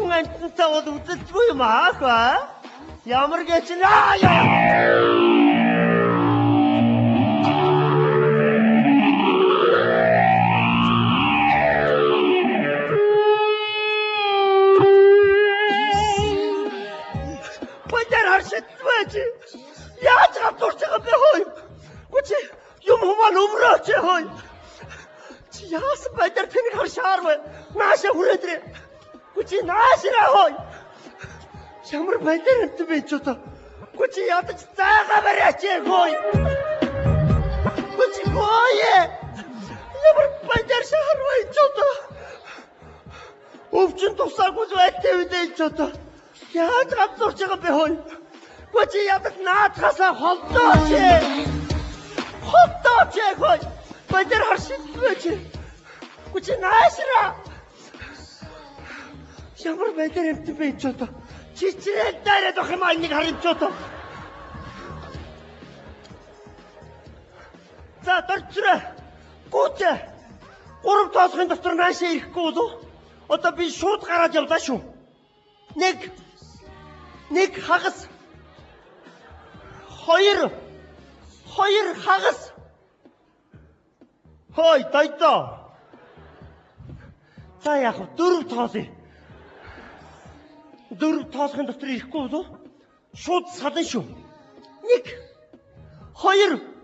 хүн амьтантай бол үзэлцгүй юм аа. Ямар гэж наа. Байтар харшитвэж. Яаж гавтурч байгаа бэ хой? Гүч юм хумаа өмрөөч хой. Чи яасан байтар тэнэг харшаарвэ? Нааша хүрээдрээ. Гүч наашраа хой. Ямар байтар энэ бэ ч одоо. Гүч ядаж цаагаа барьяач хой. Гүч хой. Ямар байтар шаарвэ ч одоо. Өвчин тусаагүй зүйтэй үдэй ч одоо. Яаж гавтурч байгаа бэ хой? Гүч ядаж наадхасаа холдооч. Холдооч хой. Байтар харшитвэж. Гүч наашраа. Ямар байтар энэ бэ ч одоо. Чичрээд дайраад ах юм аа нэг харин ч одоо. За дөрчрөө. Гүч. 3 тоосхын дотор наашаа ирэхгүй болов. Одоо би шууд гараад явлаа шүү. Нэг хагас. 2 хагас. Хой дайдаа. За яах вэ? 4 тоосъё. 4 тоосхын дотор ирэхгүй болов. Шууд сална шүү. 1 2 3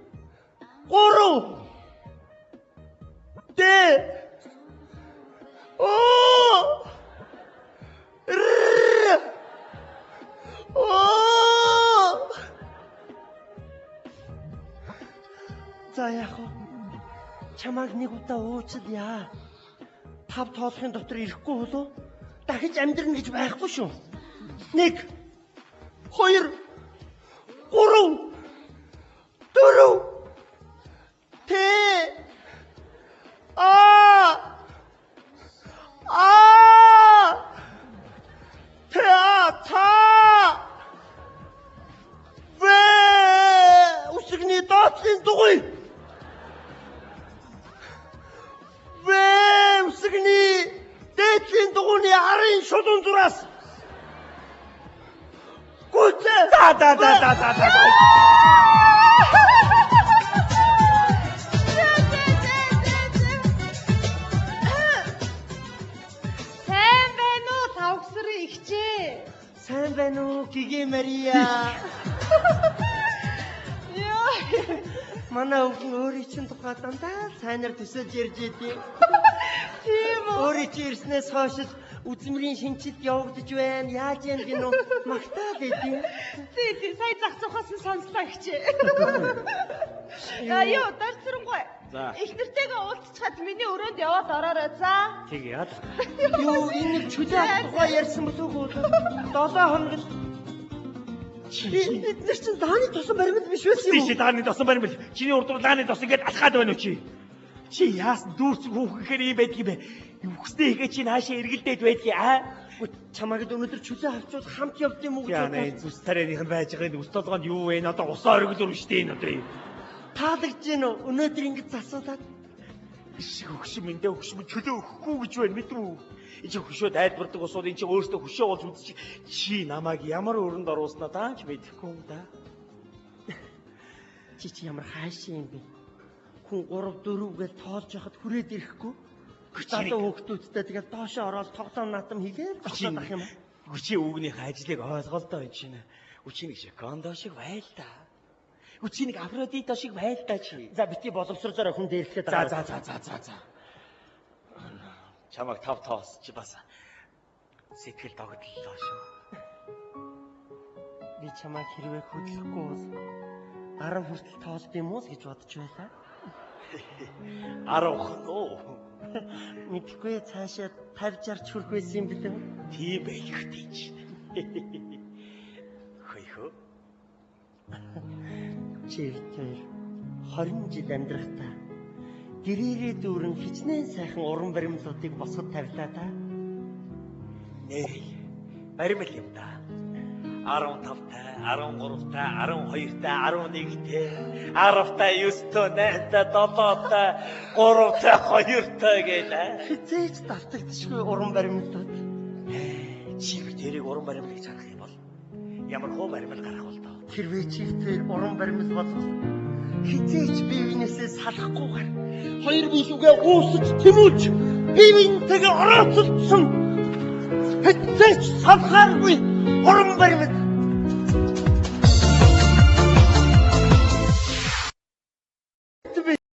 За яах вэ? Чамайг нэг удаа уучлаа яа. 5 тоосхын дотор ирэхгүй болов. Дахиж амьдрна гэж байхгүй шүү. 1 2 3 4 Усгний доотлын дугуй. Усгний дээдлийн дугуйны арын шулуун зураас. Гүт. Сайн байна уу Гиги Мария? Яа. Манай өвгөн өөрийн чинь тухай дандаа сайнаар төсөөлж ярьж идэв. Тийм үү. Өөрийн чинь ирснээс хойш үзмэрийн шинжилт явагдаж байна. Яаж юм гинөө магтаал идэв. Тий, сая зах зохиос нь сонслоо гэчээ. Яа, дарцрангуй. Их нэртэйгээ уулзчихад миний өрөөнд яваад ороорой. За. Тэг яа. Юу энэ чөлөө тухай ярьсан болов уу? 7 хоног л. Эдгээр чинь дааны тосон баримт биш байсан юм уу? Тий, дааны тосон баримт. Чиний урд дааны тос ингээд алхаад байна уу чи? Чи яасан дүүрч хүүхэхээр юм байдаг юм бэ? Үхсдээ игээ чи наашаа эргэлдээд байдгийг аа? Чамайг өнөөдөр чөлөө авчуул хамт явд юм уу гэж бодсон. Зүс тарайныхан байж байгаа энэ ус толгоонд юу вэ? Одоо усаа өргөлөр штэ энэ одоо юм. Таалагдж гин үү? Өнөөдөр ингэж засуулаад биш хөгшмөндөө хөгшмө чөлөө өгөхгүй гэж байна мэд үү? Эцэг хөшөөд айлбардаг усууд энэ чи өөртөө хөшөө болж үзчих. Чи намайг ямар өрөнд оруулснаа даанч мэдэхгүй юм да. Чи ямар хаашаа юм бэ? Хүн 3 4 гэж тоолж яхад хүрээд ирэхгүй. Залуу хүүхдүүдтэй тэгээд доошоо ороод тоглоом наатам хийгээд болоод ах юм. Хүчи өвгнийхээ ажлыг ойлголоо энэ чинь. Хүчиний шиг кондо шиг байл та. Хүчиний Афродито шиг байл та чи. За бити боловсруулаараа хүн дээрлэхэд байгаа. За. Чамайг 5 тоос чи бас сэтгэл догтлоо шүү. Би чамайг хэрвээ хөдлөхгүй бол 10 хүртэл тоолд юм уу гэж бодож байлаа. 10 нөө. Мэдхгүй цаашаа 50 60 хүрэх байсан юм билээ. Тийм байлхтэй чи. Хөөе. Чивтэр 20 жил амьдрахтаа гэрээрээ дүүрэн хичнээн сайхан уран баримлуудыг босгод тавилаа та. Нэй. Баримл юм да. 15-тай, 13-тай, 12-тай, 11-тай, 10-тай, 9-тай, 8-тай, 7-тай, 3-тай, 2-тай гэлээ. Хизээч давтагдчихгүй уран баримлууд. чиг уран баримлыг чанах юм бол ямар хөө баримл гарах бол доо. Хэрвээ чи тэр уран баримт болвол хизээч бие биенээсээ салахгүйгээр хоёр бүлүүгээ уусаж тэмүүлж бие биентэйгээ орооцолдсон хизээч салхааргүй уран баримт